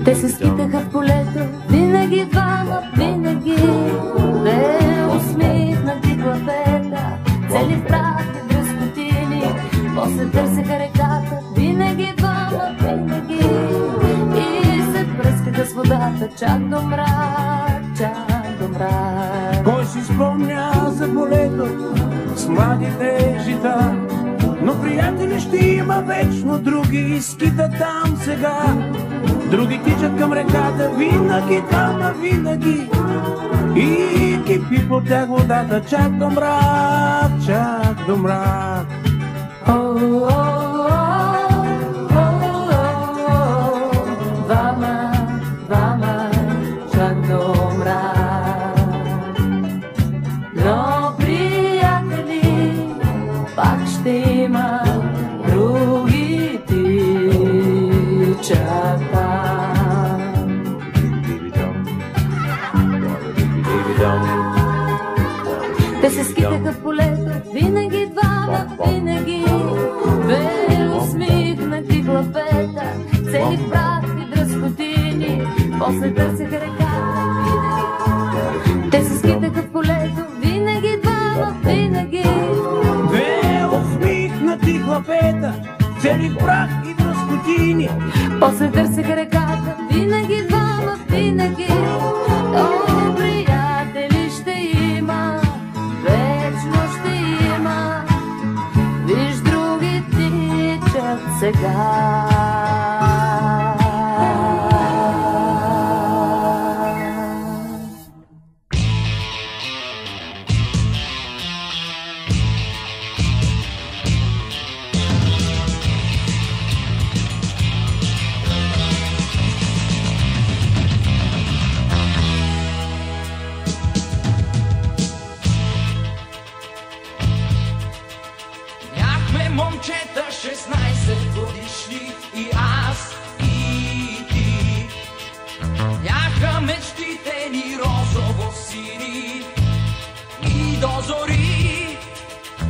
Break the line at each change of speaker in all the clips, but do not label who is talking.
Те се скитаха в полето, винаги двама, винаги. Две усмихнати главета, цели в прах и дръскотини. После търсеха реката, винаги двама, винаги. И се пръскаха с водата, чак до мрак, чак до мрак.
Кой си спомня за полето с младите жита? Но приятели ще има вечно, други скитат там сега. Други тичат към реката, винаги двама, винаги. И кипи по тях водата, чак до мрак, чак до мрак.
Двама, двама, чак до мрак. Но приятели пак ще има, други тичат там. Те се скитаха в полето, винаги двама, винаги. Две усмихнати главета, цели в прах и дръскотини. После търсеха реката, винаги. Те се скитаха в полето, винаги двама, винаги.
Две усмихнати главета, цели в прах и дръскотини.
После търсеха реката, винаги двама, винаги. О, приятели ще има, вечно ще има. Виж, други тичат сега.
Момчета 16 годишни и аз, и ти. Бяха мечтите ни розово сини и до зори.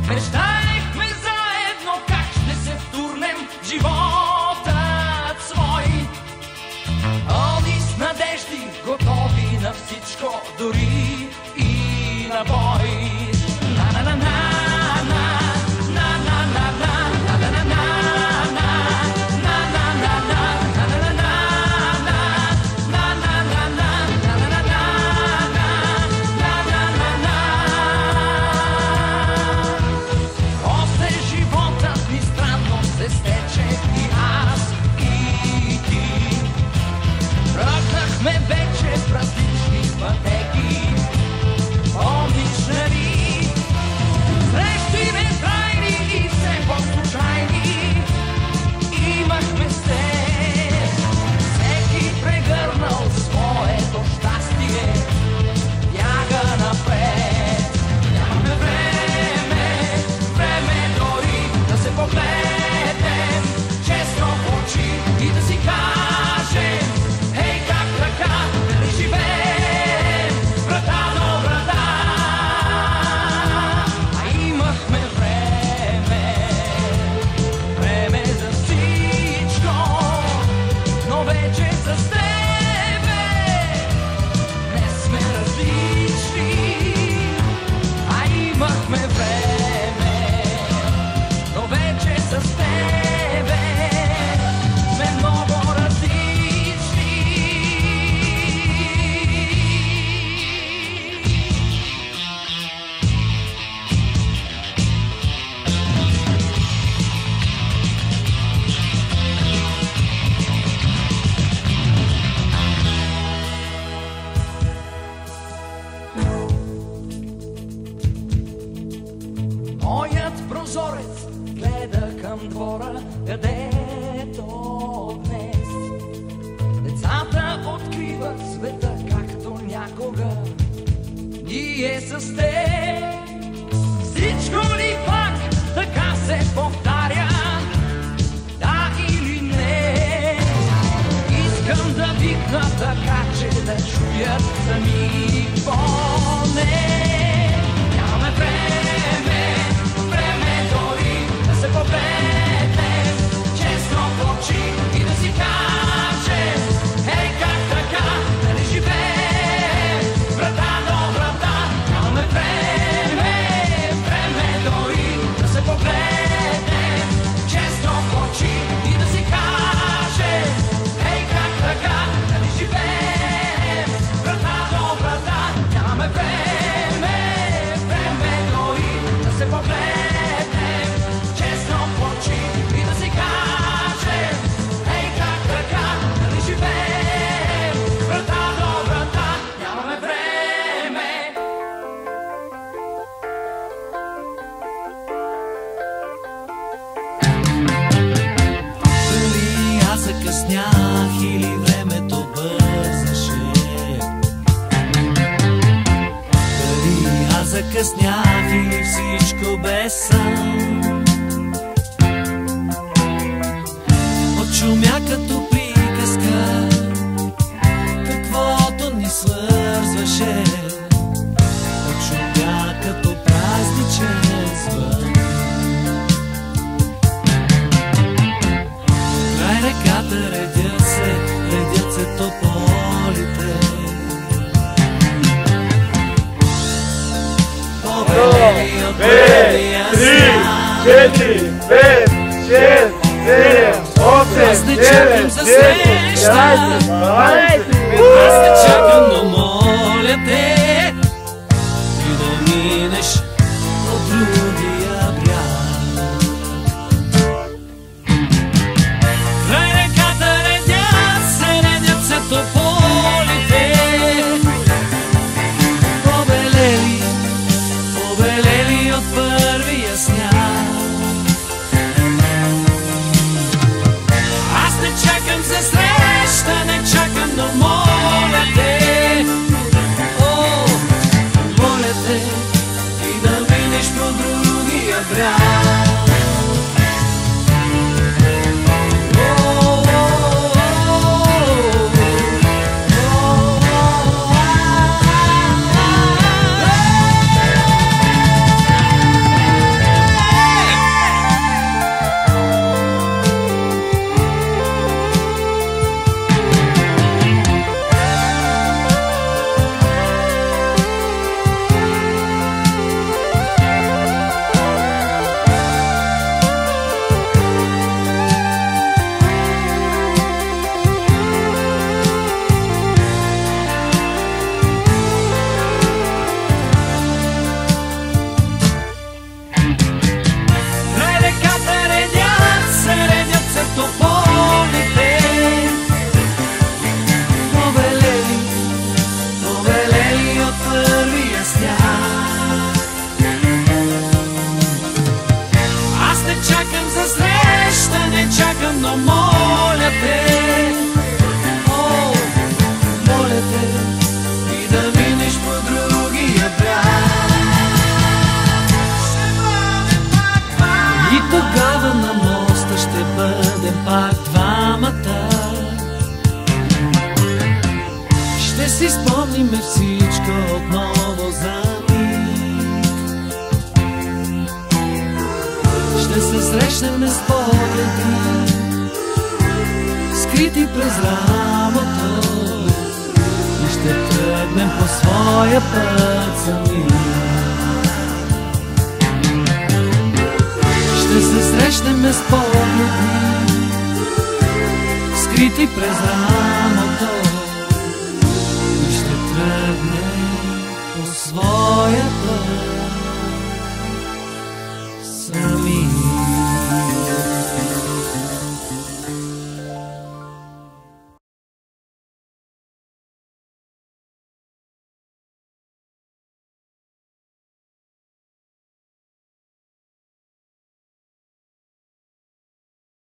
Мечтаехме заедно как ще се втурнем в животът свой. Пълни с надежди, готови на всичко, дори и на бой. На-на-на-на. Всичко ли пак така се повтаря? Да или не? Искам Искам да викна така, че да чуят сами поне. Нямаме време, време дори да се погледнем честно в очи и да си кажем: ей, как така, да не живеем врата до врата. Нямаме време, време дори да се погледнем честно в очи и да си кажем: ей, как така, да не живеем врата до врата. Нямаме време, време дори да се погледнем честно в очи и да си кажем: ей, как така, да не живеем врата до врата. Нямаме време.
Дали аз закъснях или времето бързаше? Дали аз закъснях или всичко без сън? Отшумя като приказка, каквото ни свързваше. Отшумя като празничен звън. Край реката редят се тополите. Побелели от първия свят.
4, 5, 6, 7, 8,
Аз не чакам за среща,
12,
аз не чакам, но моля те ти да минеш от другия бряг. Край реката редят се тополите. Побелели от първия сняг. Аз не чакам за среща, не чакам, но моля те, о, моля те, и да минеш по другия бряг. Побелели от първия сняг. Аз не чакам за среща, не чакам, но моля те, о, моля те, и да минеш по другия бряг. И тогава на моста ще бъдем пак двамата. Ще си спомниме всичко отново за миг. Ще се срещнем с погледи, скрити през рамото, и ще тръгнем по своя път сами. Ще се срещнем с погледи, скрити през рамото, и ще тръгнем по своя път сами.